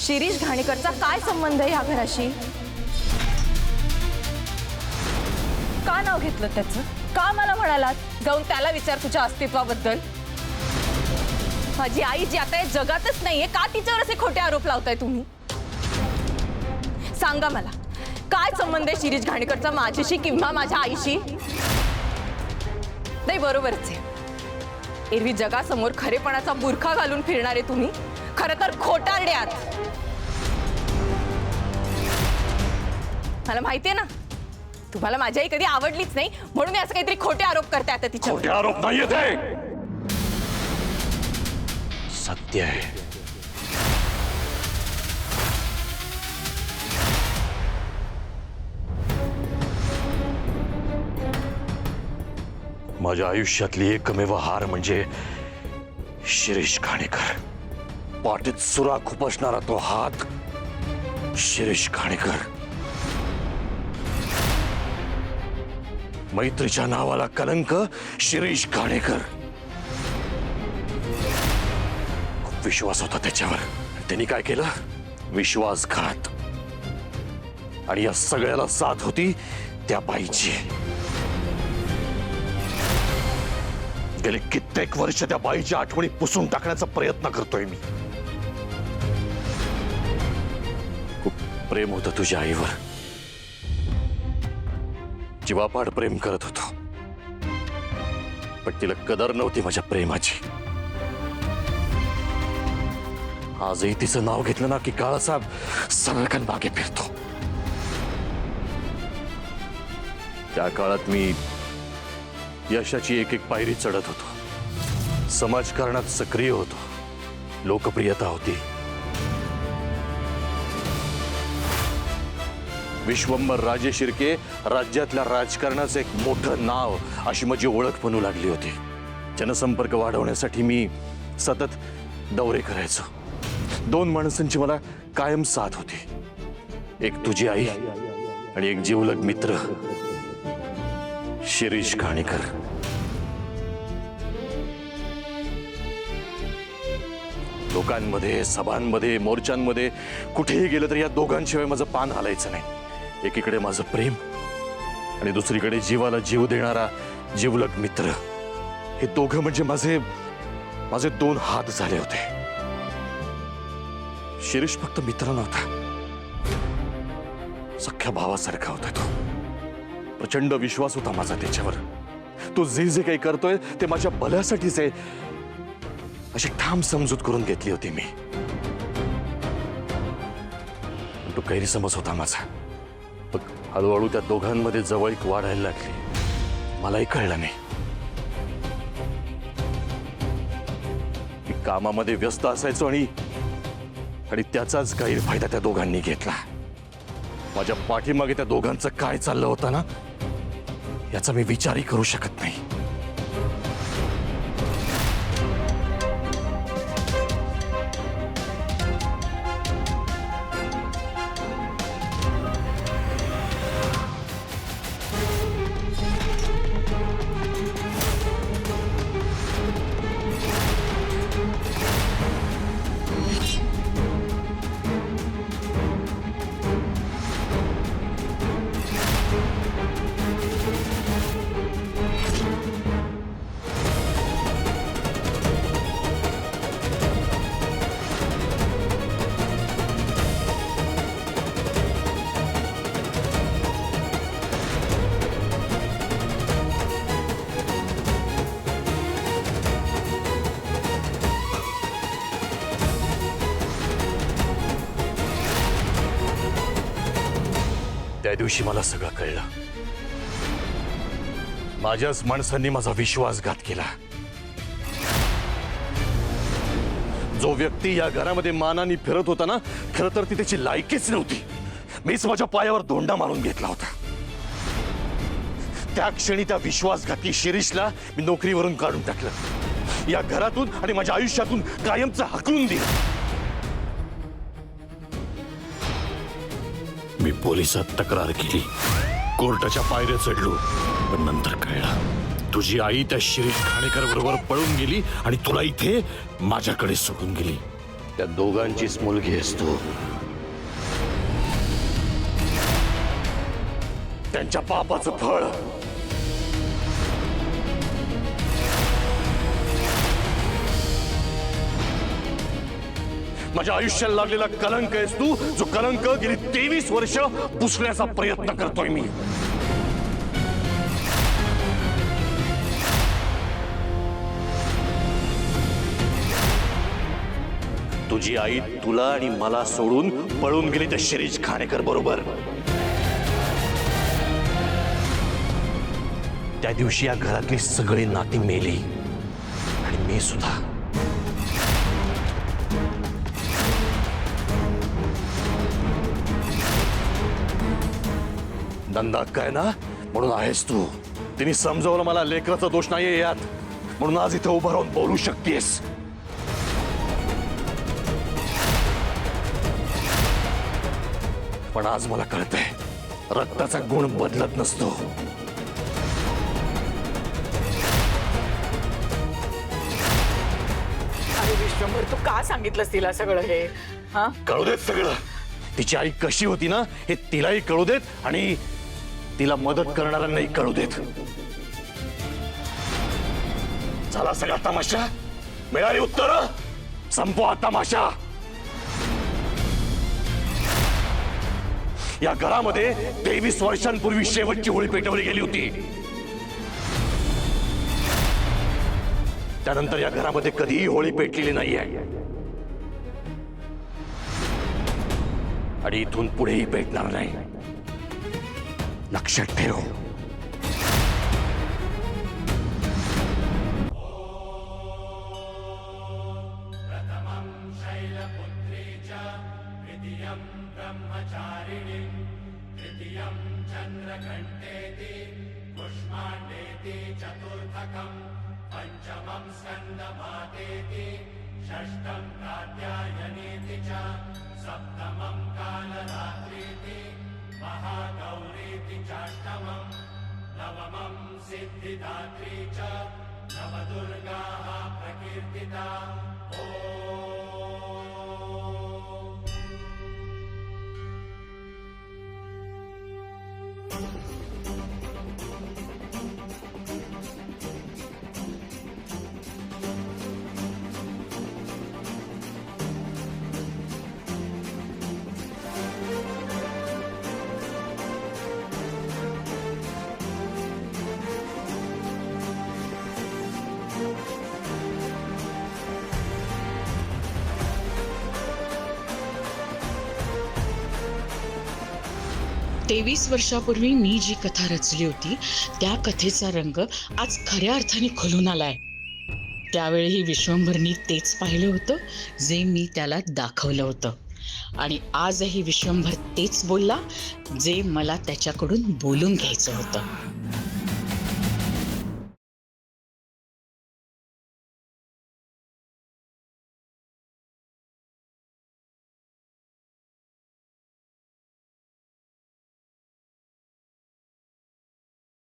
शिरीष घाणेकरचा काय संबंध आहे या घराशी? का नाव घेतलं त्याचं? का मला म्हणालात जाऊन त्याला विचार तुझ्या अस्तित्वाबद्दल? माझी आई जी आता या जगातच नाहीये, का तिच्यावर असे खोटे आरोप लावताय तुम्ही? सांगा मला, काय संबंध आहे शिरीष घाणेकरचा माझ्याशी किंवा माझ्या आईशी? नाही, बरोबरच आहे. एरवी जगासमोर खरेपणाचा बुरखा घालून फिरणारे तुम्ही खरं तर खोटारडे आहात. मला माहितीये ना, तुम्हाला माझी आई कधी आवडलीच नाही, म्हणून असं काहीतरी खोटे आरोप करते आता तिच्यावर. खोटे आरोप नाहीये ते, सत्य आहे. माझ्या आयुष्यातली एकमेव हार म्हणजे शिरीष घाणेकर. पाठीत सुरा खुपसणारा तो हात शिरीष घाणेकर. मैत्रीच्या नावाला कलंक शिरीष घाणेकर. खूप विश्वास होता त्याच्यावर, त्यांनी काय केलं? विश्वासघात. आणि या सगळ्याला साथ होती त्या बाईची. गेले कित्येक वर्ष त्या बाईच्या आठवणी पुसून टाकण्याचा प्रयत्न करतोय मी. खूप प्रेम होतं तुझ्या आईवर, जीवापाड प्रेम करत होतो, पण तिला कदर नव्हती माझ्या प्रेमाची. आजही तिचं नाव घेतलं ना की काळासाहेब सरकन मागे फिरतो. त्या काळात मी यशाची एक एक पायरी चढत होतो, समाजकारणात सक्रिय होतो, लोकप्रियता होती. विश्वंभर राजे शिर्के राज्यातल्या राजकारणाचं एक मोठं नाव अशी माझी ओळख बनू लागली होती. जनसंपर्क वाढवण्यासाठी मी सतत दौरे करायचो. दोन माणसांची मला कायम साथ होती, एक तुझी आई आणि एक जिवलग मित्र शिरीष घाणेकर. लोकांमध्ये, सभांमध्ये, मोर्चांमध्ये कुठेही गेलं तर या दोघांशिवाय माझं पान हलायचं नाही. एकीकडे माझं प्रेम आणि दुसरीकडे जीवाला जीव देणारा जिवलग मित्र. हे दोघं म्हणजे माझे दोन हात झाले होते. शिरीष फक्त मित्र नव्हता, सख्या भावासारखा होता तो. प्रचंड विश्वास होता माझा त्याच्यावर. तो जे काही करतोय ते माझ्या भल्यासाठीच आहे अशी ठाम समजूत करून घेतली होती मी. तो गैरसमज होता माझा. पण हळूहळू त्या दोघांमध्ये जवळीक वाढायला लागली. मलाही कळलं नाही. मी कामामध्ये व्यस्त असायचो आणि त्याचाच गैरफायदा त्या दोघांनी घेतला. माझ्या पाठीमागे त्या दोघांचं काय चाललं होतं ना, याचा मी विचारही करू शकत नाही. त्या दिवशी मला सगळं कळलं. माझ्याच माणसांनी माझा विश्वासघात केला. जो व्यक्ती या घरामध्ये मानाने फिरत होता ना, खरं तर ती त्याची लायकीच नव्हती. मीच माझ्या पायावर धोंडा मारून घेतला होता. त्या क्षणी त्या विश्वासघाती शिरीषला मी नोकरीवरून काढून टाकलं, या घरातून आणि माझ्या आयुष्यातून कायमचं हाकलून दिलं. मी पोलिसात तक्रार केली, कोर्टाच्या पायऱ्या चढलो, पण नंतर कळलं तुझी आई त्या शिरीष घाणेकर बरोबर पळून गेली आणि तुला इथे माझ्याकडे सोडून गेली. त्या दोघांचीच मुलगी आहेस तू. त्यांच्या पापाचं फळ. माझ्या आयुष्याला लागलेला कलंक आहेस तू, जो कलंक गेली 23 वर्ष पुसण्याचा प्रयत्न करतोय मी. तुझी आई तुला आणि मला सोडून पळून गेली त्या शिरीष खाणेकर बरोबर. त्या दिवशी या घरातली सगळी नाती मेली आणि मी सुद्धा. नंदा काय ना म्हणून आहेस तू. तिने समजवलं मला लेकराचा दोष नाहीये यात, म्हणून आज इथे उभं राहून बोलू शकतेस. पण आज मला कळतंय रक्ताचा गुण बदलत नसतो. अरे विश्वंभर, तू का सांगितलंस तिला सगळं हे? हा, कळू देत सगळं. तिची आई कशी होती ना हे तिलाही कळू देत आणि तिला मदत करणाऱ्यांनाही कळू देत. झाला सगळा तमाशा, मिळाली उत्तर, संपवा तमाशा. या घरामध्ये 23 वर्षांपूर्वी शेवटची होळी पेटवली गेली होती. त्यानंतर या घरामध्ये कधीही होळी पेटलेली नाहीये आणि इथून पुढेही पेटणार नाही. लक्षात ठेव. पंचमं स्कंदमातेति षष्ठं कात्यायनेति च सप्तमं कालरात्रीति महागौरीति चाष्टमं नवमं सिद्धिदात्री च नवदुर्गाः प्रकीर्तिता. तेवीस वर्षापूर्वी मी जी कथा रचली होती त्या कथेचा रंग आज खऱ्या अर्थाने खुलून आलाय. त्यावेळी विश्वंभरनी तेच पाहिलं होतं जे मी त्याला दाखवलं होतं आणि आजही विश्वंभर तेच बोलला जे मला त्याच्याकडून बोलून घ्यायचं होतं.